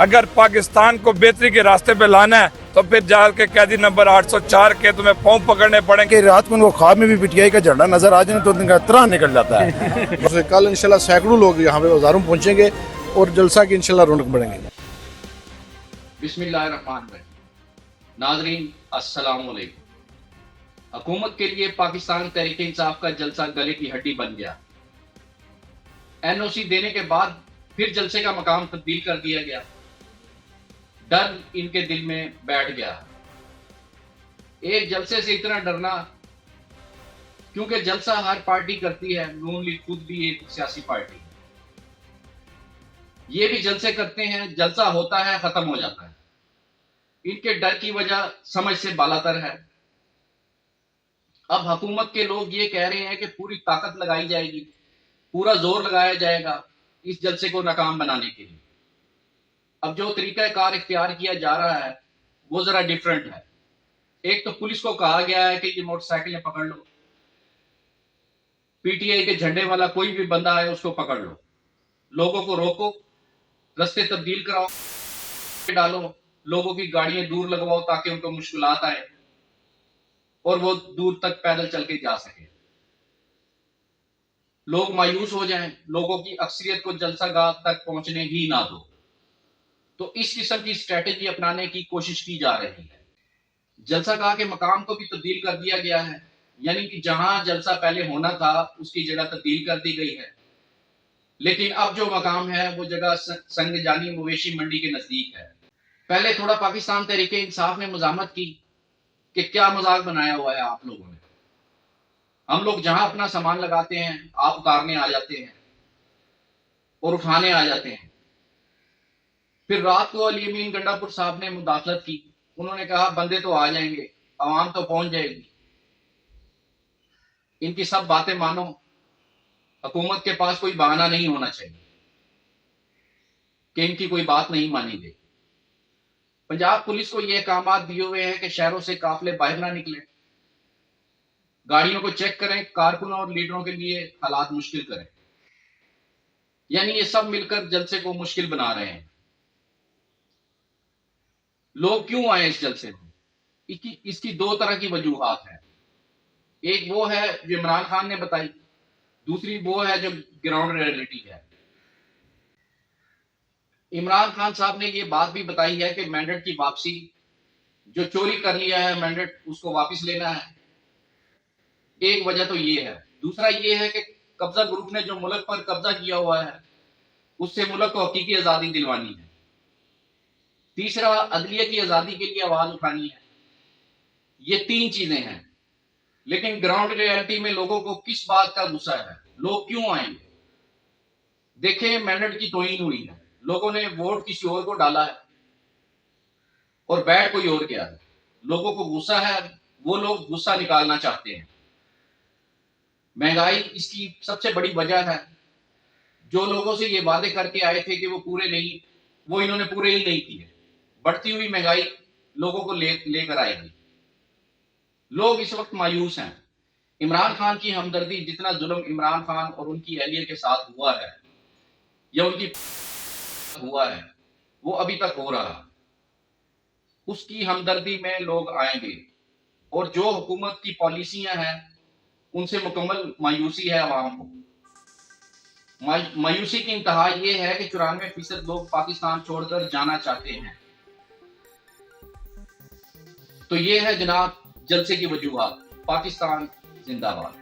اگر پاکستان کو بہتری کے راستے پہ لانا ہے تو پھر جا کے قیدی نمبر 804 کے تمہیں پاؤں پکڑنے پڑیں گے. کہ رات کو ان کو خواب میں بھی پی ٹی آئی کا جھنڈا نظر آ جائے تو ان کا طرح نکل جاتا ہے. کل انشاءاللہ سینکڑوں لوگ یہاں پہ ہزاروں پہنچیں گے اور جلسہ کی انشاءاللہ رونق بڑھیں گے. بسم اللہ الرحمن الرحیم. ناظرین السلام علیکم. حکومت کے لیے پاکستان تحریک انصاف کا جلسہ گلے کی ہڈی بن گیا. این او سی دینے کے بعد پھر جلسے کا مقام تبدیل کر دیا گیا. ڈر ان کے دل میں بیٹھ گیا. ایک جلسے سے اتنا ڈرنا کیونکہ جلسہ ہر پارٹی کرتی ہے. نون لیگ خود بھی ایک سیاسی پارٹی ہے. یہ بھی جلسے کرتے ہیں, جلسہ ہوتا ہے, ختم ہو جاتا ہے. ان کے ڈر کی وجہ سمجھ سے بالاتر ہے. اب حکومت کے لوگ یہ کہہ رہے ہیں کہ پوری طاقت لگائی جائے گی, پورا زور لگایا جائے گا اس جلسے کو ناکام بنانے کے لیے. اب جو طریقہ کار اختیار کیا جا رہا ہے وہ ذرا ڈیفرنٹ ہے. ایک تو پولیس کو کہا گیا ہے کہ یہ موٹر سائیکلیں پکڑ لو, پی ٹی آئی کے جھنڈے والا کوئی بھی بندہ ہے اس کو پکڑ لو, لوگوں کو روکو, رستے تبدیل کراؤ, ڈالو, لوگوں کی گاڑیاں دور لگواؤ تاکہ ان کو مشکلات آئے اور وہ دور تک پیدل چل کے جا سکے. لوگ مایوس ہو جائیں, لوگوں کی اکثریت کو جلسہ گاہ تک پہنچنے ہی نہ دو. تو اس قسم کی اسٹریٹجی اپنانے کی کوشش کی جا رہی ہے. جلسہ گاہ کے مقام کو بھی تبدیل کر دیا گیا ہے, یعنی کہ جہاں جلسہ پہلے ہونا تھا اس کی جگہ تبدیل کر دی گئی ہے. لیکن اب جو مقام ہے وہ جگہ سنگ جانی مویشی منڈی کے نزدیک ہے. پہلے تھوڑا پاکستان تحریک انصاف نے مزاحمت کی کہ کیا مذاق بنایا ہوا ہے آپ لوگوں نے. ہم لوگ جہاں اپنا سامان لگاتے ہیں آپ اتارنے آ جاتے ہیں اور اٹھانے آ جاتے ہیں. پھر رات کو علی امین گنڈا پور صاحب نے مداخلت کی. انہوں نے کہا بندے تو آ جائیں گے, عوام تو پہنچ جائے گی. ان کی سب باتیں مانو, حکومت کے پاس کوئی بہانہ نہیں ہونا چاہیے کہ ان کی کوئی بات نہیں مانی گئی. پنجاب پولیس کو یہ احکامات دیے ہوئے ہیں کہ شہروں سے قافلے باہر نہ نکلیں, گاڑیوں کو چیک کریں, کارکنوں اور لیڈروں کے لیے حالات مشکل کریں. یعنی یہ سب مل کر جلسے کو مشکل بنا رہے ہیں. لوگ کیوں آئے اس جلسے میں؟ اس کی دو طرح کی وجوہات ہیں. ایک وہ ہے جو عمران خان نے بتائی, دوسری وہ ہے جو گراؤنڈ ریئلٹی ہے. عمران خان صاحب نے یہ بات بھی بتائی ہے کہ مینڈیٹ کی واپسی, جو چوری کر لیا ہے مینڈیٹ اس کو واپس لینا ہے. ایک وجہ تو یہ ہے. دوسرا یہ ہے کہ قبضہ گروپ نے جو ملک پر قبضہ کیا ہوا ہے اس سے ملک کو حقیقی آزادی دلوانی ہے. تیسرا عدلیہ کی آزادی کے لیے آواز اٹھانی ہے. یہ تین چیزیں ہیں. لیکن گراؤنڈ ریئلٹی میں لوگوں کو کس بات کا غصہ ہے, لوگ کیوں آئیں گے؟ دیکھیں, مینڈیٹ کی توہین ہوئی ہے, لوگوں نے ووٹ کسی اور کو ڈالا ہے اور بیٹھ کوئی اور کیا ہے. لوگوں کو غصہ ہے, وہ لوگ غصہ نکالنا چاہتے ہیں. مہنگائی اس کی سب سے بڑی وجہ ہے. جو لوگوں سے یہ وعدے کر کے آئے تھے کہ وہ پورے نہیں, وہ انہوں نے پورے ہی نہیں کیے. بڑھتی ہوئی مہنگائی لوگوں کو لے کر آئے گی. لوگ اس وقت مایوس ہیں. عمران خان کی ہمدردی, جتنا ظلم عمران خان اور ان کی اہلیہ کے ساتھ ہوا ہے یا ان کی ہوا ہے وہ ابھی تک ہو رہا, اس کی ہمدردی میں لوگ آئیں گے. اور جو حکومت کی پالیسیاں ہیں ان سے مکمل مایوسی ہے عوام کو. مایوسی کی انتہا یہ ہے کہ 94% لوگ پاکستان چھوڑ کر جانا چاہتے ہیں. تو یہ ہے جناب جلسے کی وجوہات. پاکستان زندہ باد.